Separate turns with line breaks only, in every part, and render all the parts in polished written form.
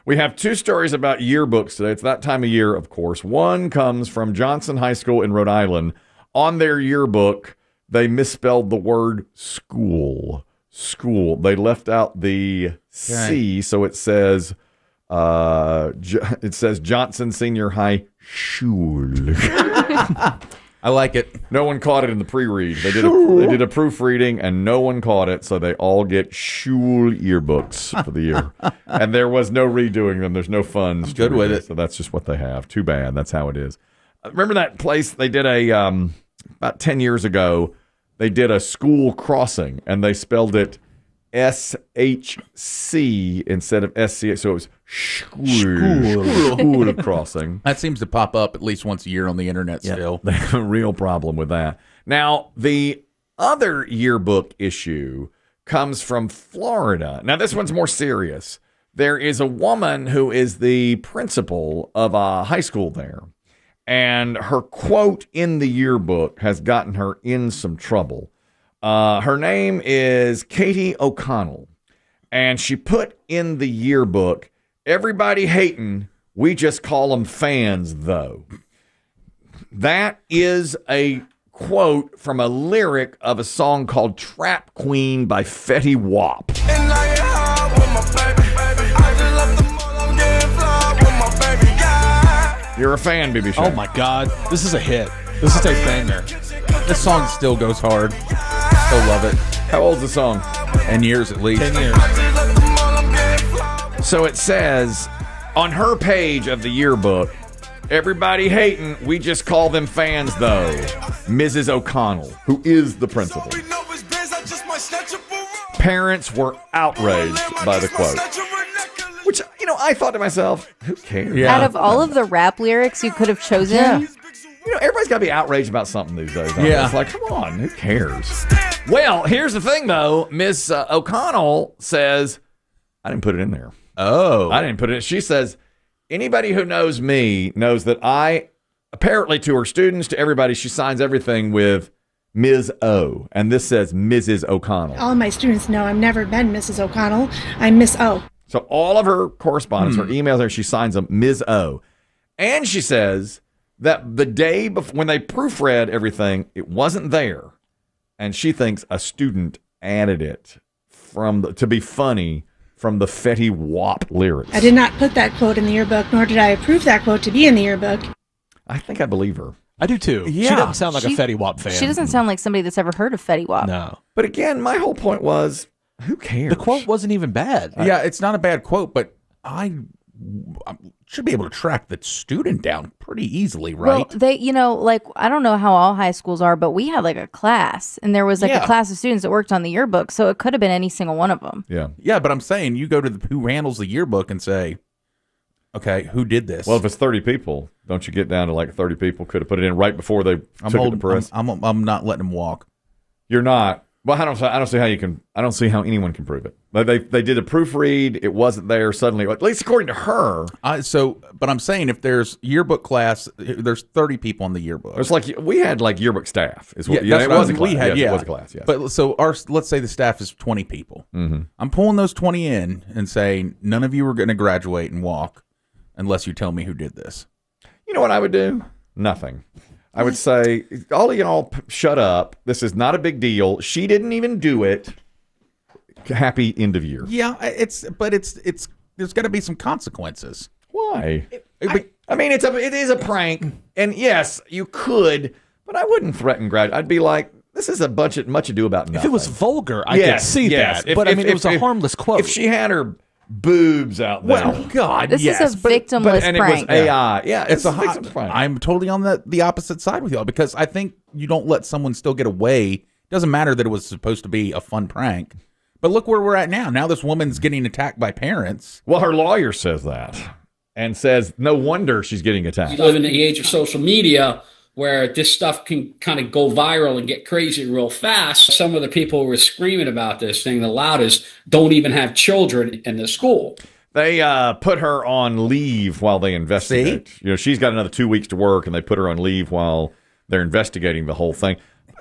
We have two stories about yearbooks today. It's that time of year, of course. One comes from Johnson High School in Rhode Island. On their yearbook, they misspelled the word school. School. They left out the C, so it says Johnson Senior High Schule.
I like it.
No one caught it in the pre-read. They did a proofreading, and no one caught it, so they all get Schule yearbooks for the year. And there was no redoing them. There's no funds.
I'm good with it.
So that's just what they have. Too bad. That's how it is. Remember that place they did about 10 years ago, they did a school crossing, and they spelled it SHC instead of SC, so it was school crossing.
That seems to pop up at least once a year on the internet still.
They have a real problem with that. Now, the other yearbook issue comes from Florida. Now, this one's more serious. There is a woman who is the principal of a high school there, and her quote in the yearbook has gotten her in some trouble. Her name is Katie O'Connell, and she put in the yearbook, "Everybody hating, we just call them fans, though." That is a quote from a lyric of a song called Trap Queen by Fetty Wap. You're a fan, BB Shane.
Oh my God, this is a hit. This is a banger.
This song still goes hard. Still love it.
How old's the song?
10 years at least.
10 years.
So it says on her page of the yearbook, "Everybody hating, we just call them fans, though." Mrs. O'Connell, who is the principal. Parents were outraged by the quote. Which, I thought to myself, who cares?
Yeah.
Out of all of the rap lyrics you could have chosen,
Everybody's got to be outraged about something these days.
Yeah.
It's like, come on, who cares? Well, here's the thing, though. Miss O'Connell says, I didn't put it in there.
Oh.
I didn't put it in. She says, anybody who knows me knows that apparently to her students, to everybody, she signs everything with Ms. O. And this says Mrs. O'Connell.
All of my students know I've never been Mrs. O'Connell. I'm Miss O.
So all of her correspondence, her emails there, she signs them Ms. O. And she says that the day before, when they proofread everything, it wasn't there. And she thinks a student added it to be funny from the Fetty Wap lyrics.
I did not put that quote in the yearbook, nor did I approve that quote to be in the yearbook.
I think I believe her.
I do too.
Yeah.
She doesn't sound like a Fetty Wap fan.
she doesn't sound like somebody that's ever heard of Fetty Wap.
No.
But again, my whole point was, who cares?
The quote wasn't even bad.
Yeah, it's not a bad quote, but I should be able to track the student down pretty easily, right?
Well, they, I don't know how all high schools are, but we had like a class, and there was like a class of students that worked on the yearbook, so it could have been any single one of them.
Yeah.
Yeah, but I'm saying you go to who handles the yearbook and say, okay, who did this?
Well, if it's 30 people, don't you get down to like 30 people could have put it in right before they took it to press?
I'm not letting them walk.
You're not. Well, I don't see how you can. I don't see how anyone can prove it. They did a proofread. It wasn't there suddenly. At least according to her.
But I'm saying if there's yearbook class, there's 30 people in the yearbook.
It's like we had like yearbook staff. It was a class. It was a class. Yes.
But so let's say the staff is 20 people.
Mm-hmm.
I'm pulling those 20 in and saying none of you are going to graduate and walk unless you tell me who did this.
You know what I would do? Nothing. I would say, all of y'all shut up. This is not a big deal. She didn't even do it. Happy end of year.
Yeah, it's there's got to be some consequences.
Why? It is a prank, and yes, you could, but I wouldn't threaten grad. I'd be like, this is much ado about nothing.
If it was vulgar, I could see that. But it was a harmless quote.
If she had her boobs out there.
Well, God,
this
yes.
is a victimless
and
prank.
It was AI. Yeah,
it's a
victim prank.
I'm totally on the opposite side with y'all because I think you don't let someone still get away. It doesn't matter that it was supposed to be a fun prank. But look where we're at now. Now this woman's getting attacked by parents.
Well, her lawyer says that and says no wonder she's getting attacked.
We live in the age of social media where this stuff can kind of go viral and get crazy real fast. Some of the people who were screaming about this thing the loudest don't even have children in the school.
They put her on leave while they investigate.
See?
She's got another 2 weeks to work, and they put her on leave while they're investigating the whole thing.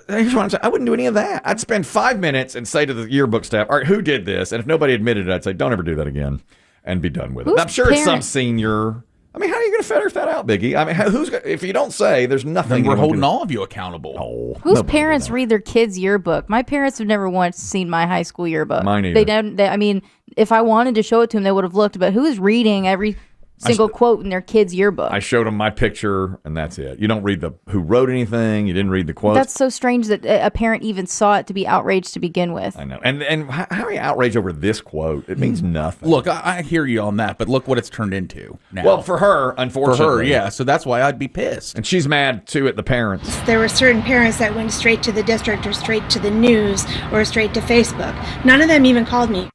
Here's what I'm saying. I wouldn't do any of that. I'd spend 5 minutes and say to the yearbook staff, all right, who did this? And if nobody admitted it, I'd say, don't ever do that again. and be done with it. I'm sure it's some senior. I mean, how are you going to ferret that out, Biggie? I mean, if you don't say, there's nothing.
Then we're holding all of you accountable.
Oh,
whose parents read their kids' yearbook? My parents have never once seen my high school yearbook.
Mine either.
They don't. I mean, if I wanted to show it to them, they would have looked. But who is reading every single quote in their kid's yearbook?
I showed them my picture, and that's it. You don't read who wrote anything. You didn't read the quotes.
That's so strange that a parent even saw it to be outraged to begin with.
I know. And how are you outraged over this quote? It means nothing.
Look, I hear you on that, but look what it's turned into now.
Well, for her, unfortunately.
For her, yeah. So that's why I'd be pissed.
And she's mad, too, at the parents.
There were certain parents that went straight to the district or straight to the news or straight to Facebook. None of them even called me.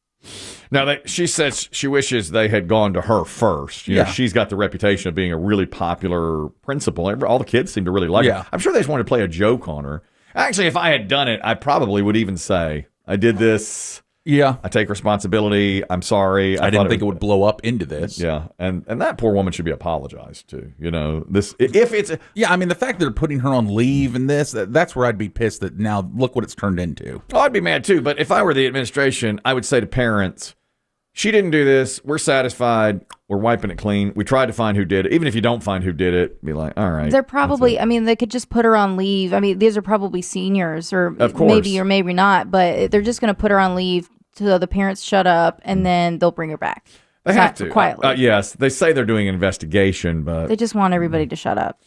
Now, she says she wishes they had gone to her first. You know, she's got the reputation of being a really popular principal. All the kids seem to really like her. I'm sure they just wanted to play a joke on her. Actually, if I had done it, I probably would even say, I did this.
Yeah.
I take responsibility. I'm sorry.
I didn't think it would blow up into this.
Yeah. And that poor woman should be apologized to. You know, this if it's
yeah, I mean the fact that they're putting her on leave and that's where I'd be pissed that now look what it's turned into.
Oh, I'd be mad too, but if I were the administration, I would say to parents, she didn't do this. We're satisfied. We're wiping it clean. We tried to find who did it. Even if you don't find who did it, be like, all right.
They're probably, I mean, they could just put her on leave. I mean, these are probably seniors or maybe or maybe not, but they're just going to put her on leave so the parents shut up and then they'll bring her back.
They have to.
Quietly.
Yes. They say they're doing an investigation, but
they just want everybody to shut up.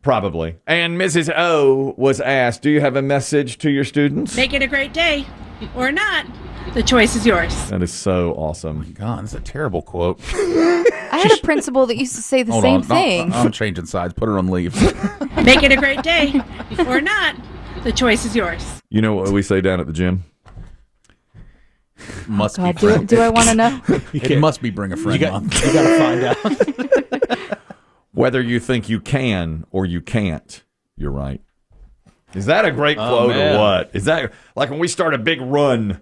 Probably. And Mrs. O was asked, do you have a message to your students?
Make it a great day or not. The choice is yours.
That is so awesome.
Oh my God, that's a terrible quote.
I had a principal that used to say the same thing.
I'm changing sides. Put her on leave.
Make it a great day or not. The choice is yours.
You know what we say down at the gym?
Must be.
Do I want to know?
It must be bring a friend month.
You got to find out.
Whether you think you can or you can't, you're right. Is that a great quote or what? Is that like when we start a big run,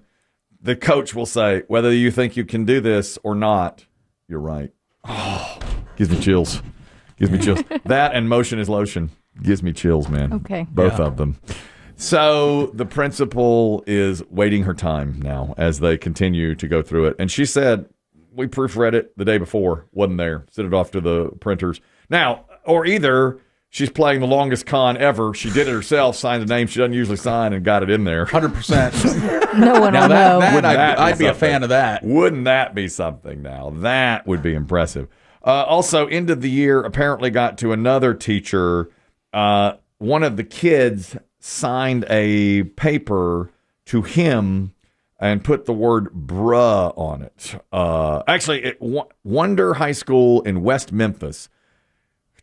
the coach will say, whether you think you can do this or not, you're right. Oh, gives me chills. Gives me chills. That and motion is lotion gives me chills, man.
Okay.
Both of them. So the principal is waiting her time now as they continue to go through it. And she said, we proofread it the day before. Wasn't there. Sent it off to the printers. Now, or either she's playing the longest con ever. She did it herself, signed a name she doesn't usually sign, and got it in there.
100%.
No one will know.
I'd be a fan of that.
Wouldn't that be something now? That would be impressive. Also, end of the year, apparently got to another teacher. One of the kids signed a paper to him and put the word bruh on it. Actually, at Wonder High School in West Memphis,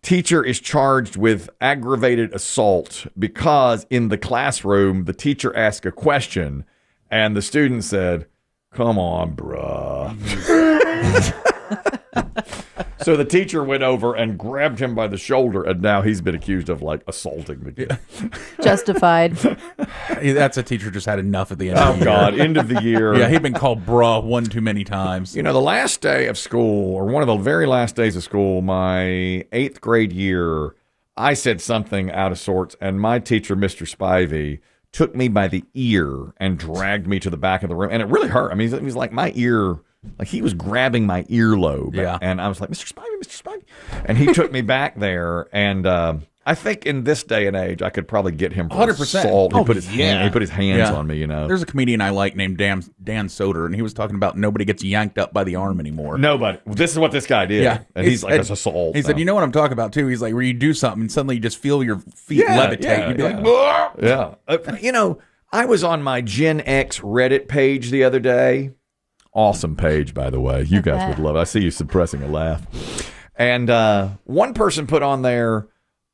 teacher is charged with aggravated assault because in the classroom, the teacher asked a question and the student said, come on, bruh. So the teacher went over and grabbed him by the shoulder, and now he's been accused of, like, assaulting the kid.
Justified.
That's a teacher just had enough at the end of the year.
Oh, God, end of the year.
Yeah, he'd been called bruh one too many times.
You know, the last day of school, or one of the very last days of school, my 8th grade year, I said something out of sorts, and my teacher, Mr. Spivey, took me by the ear and dragged me to the back of the room, and it really hurt. I mean, it was like my ear... Like he was grabbing my earlobe, and I was like, Mr. Spivey. And he took me back there, and I think in this day and age, I could probably get him for 100%. Assault. He put his hands on me, you know.
There's a comedian I like named Dan Soder, and he was talking about nobody gets yanked up by the arm anymore.
Nobody. This is what this guy did.
Yeah.
And he's like, it's assault.
He said, you know what I'm talking about, too? He's like, where you do something, and suddenly you just feel your feet levitate. You'd be like, whoa.
Yeah. You know, I was on my Gen X Reddit page the other day. Awesome page, by the way. You guys would love it. I see you suppressing a laugh. And one person put on there,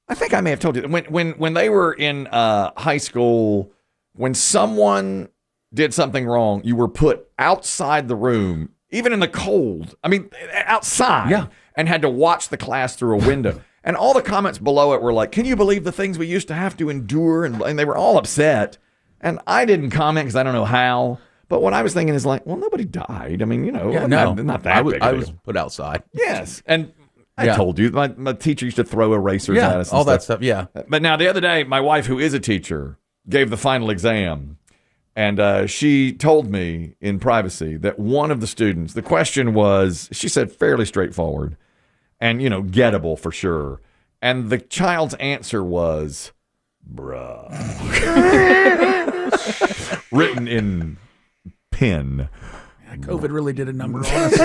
I think I may have told you, when they were in high school, when someone did something wrong, you were put outside the room, even in the cold. I mean, outside. And had to watch the class through a window. And all the comments below it were like, can you believe the things we used to have to endure? And they were all upset. And I didn't comment because I don't know how. But what I was thinking is like, well, nobody died. I mean, you know, not that big.
I was put outside.
Yes. And I told you, my teacher used to throw erasers at us.
All that stuff, yeah.
But now the other day, my wife, who is a teacher, gave the final exam. And she told me in privacy that one of the students, the question was, she said, fairly straightforward and, gettable for sure. And the child's answer was, bruh. Written in pen.
COVID really did a number on us.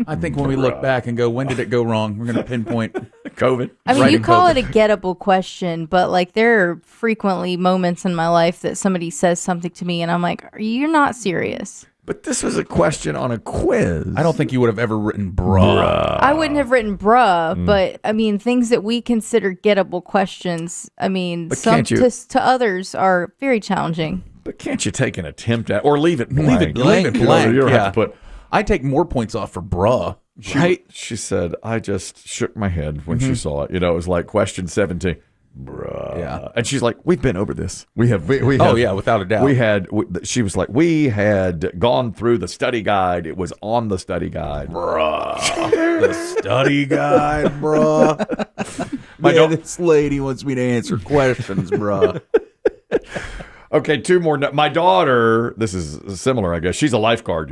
I think when we look back and go, when did it go wrong? We're going to pinpoint
COVID.
I mean, you call it a gettable question, but like there are frequently moments in my life that somebody says something to me and I'm like, you're not serious.
But this was a question on a quiz.
I don't think you would have ever written bruh.
I wouldn't have written bruh, but I mean, things that we consider gettable questions, I mean, to others are very challenging.
But can't you take an attempt at, or leave it blank?
Leave it blank.
You don't have to put.
I take more points off for bruh.
Right? She said, I just shook my head when she saw it. It was like question 17. Bruh.
Yeah.
And she's like, we've been over this. We have.
Oh, yeah, without a doubt.
She was like, we had gone through the study guide. It was on the study guide.
Bruh. The study guide, bruh. This lady wants me to answer questions, bruh.
Okay, two more. My daughter, this is similar, I guess. She's a lifeguard,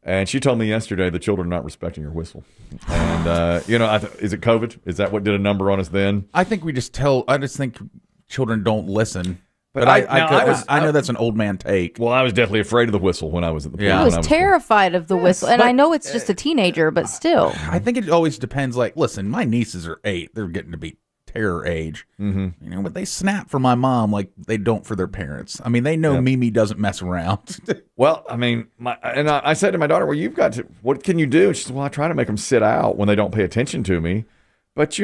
And she told me yesterday the children are not respecting her whistle. And, is it COVID? Is that what did a number on us then?
I think I just think children don't listen. But I know that's an old man take.
Well, I was definitely afraid of the whistle when I was at the pool.
I was terrified of the whistle. And I know it's just a teenager, but still.
I think it always depends. Like, listen, my nieces are 8. They're getting to be terror age.
Mm-hmm.
But they snap for my mom like they don't for their parents. I mean, they know Mimi doesn't mess around.
Well, I mean, I said to my daughter, well, you've got to, what can you do? She said, well, I try to make them sit out when they don't pay attention to me. But,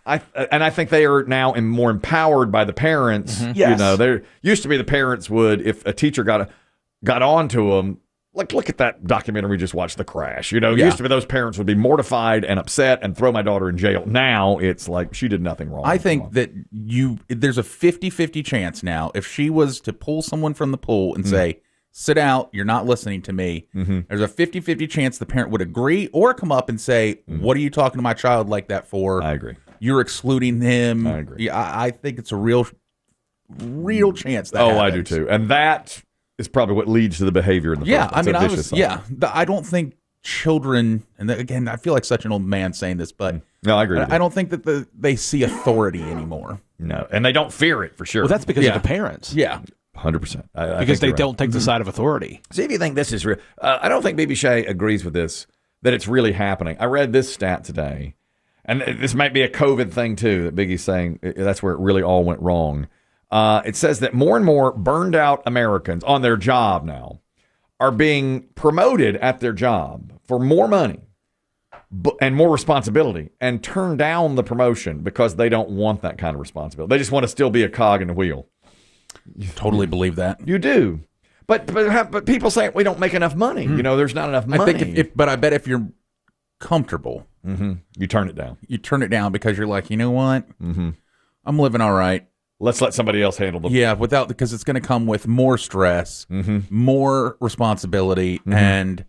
I think they are now more empowered by the parents.
Mm-hmm. Yes.
There used to be the parents would, if a teacher got on to them, like, look at that documentary we just watched, The Crash. It used to be those parents would be mortified and upset and throw my daughter in jail. Now it's like she did nothing wrong.
I think that there's a 50-50 chance now. If she was to pull someone from the pool and say, sit out, you're not listening to me, there's a 50-50 chance the parent would agree or come up and say, what are you talking to my child like that for?
I agree.
You're excluding him.
I agree.
I think it's a real chance that happens.
I do too. And that is probably what leads to the behavior in the first place.
I don't think children, and again, I feel like such an old man saying this, but
no, I agree.
I don't think that they see authority anymore.
No, and they don't fear it for sure.
Well, that's because of the parents.
Yeah.
100%.
Because they don't take the side of authority.
See if you think this is real. I don't think Bibi Shea agrees with this, that it's really happening. I read this stat today, and this might be a COVID thing too, that Biggie's saying that's where it really all went wrong. It says that more and more burned out Americans on their job now are being promoted at their job for more money and more responsibility and turn down the promotion because they don't want that kind of responsibility. They just want to still be a cog in the wheel.
Totally believe that.
You do. But people say we don't make enough money. There's not enough money.
I think but I bet if you're comfortable,
you turn it down.
You turn it down because you're like, you know what? I'm living all right.
Let's let somebody else handle them.
Yeah, because it's going to come with more stress, more responsibility, and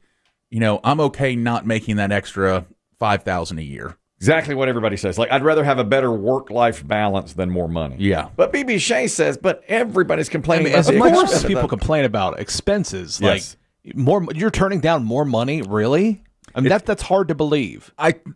I'm okay not making that extra $5,000 a year.
Exactly what everybody says. Like, I'd rather have a better work-life balance than more money.
Yeah.
But Bibi Shea says, but everybody's complaining about
as
the
much
expense.
as people complain about expenses,
Yes.
like more, you're turning down more money, really? I mean, that's hard to believe.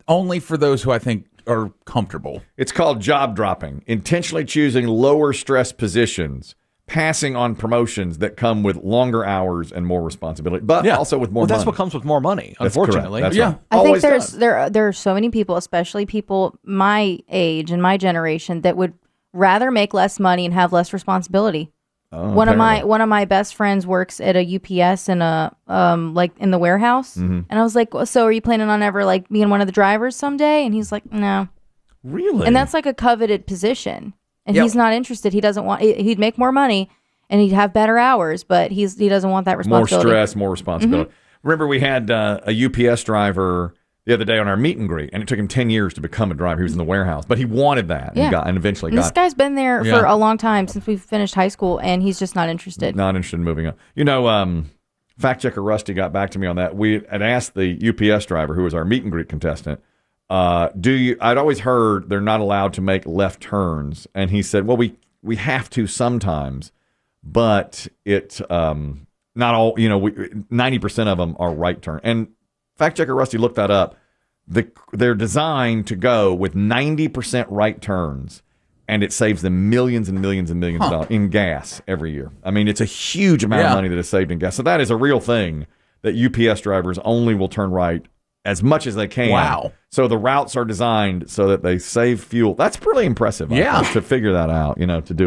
Only for those who I think are comfortable.
It's called job dropping, intentionally choosing lower stress positions, passing on promotions that come with longer hours and more responsibility, but also with more money.
That's what comes with more money, unfortunately.
That's
right.
I think there are so many people, especially people my age and my generation, that would rather make less money and have less responsibility. One of my best friends works at a UPS in a like in the warehouse, and I was like, so are you planning on ever like being one of the drivers someday? And he's like, no.
Really?
And that's like a coveted position, and he's not interested. He doesn't want. He'd make more money and he'd have better hours, but he doesn't want that responsibility.
More stress, more responsibility. Remember, we had a UPS driver the other day on our meet and greet, and it took him 10 years to become a driver. He was in the warehouse, but he wanted that and eventually got it.
This guy's been there for a long time, since we finished high school, and he's just not interested.
Not interested in moving on. Fact checker Rusty got back to me on that. We had asked the UPS driver, who was our meet and greet contestant, I'd always heard they're not allowed to make left turns, and he said, well, we have to sometimes, but it not all. 90% of them are right turn. And fact checker Rusty looked that up. They're designed to go with 90% right turns, and it saves them millions and millions and millions of dollars in gas every year. I mean, it's a huge amount of money that is saved in gas. So that is a real thing that UPS drivers only will turn right as much as they can.
Wow.
So the routes are designed so that they save fuel. That's pretty impressive. I think, to figure that out, to do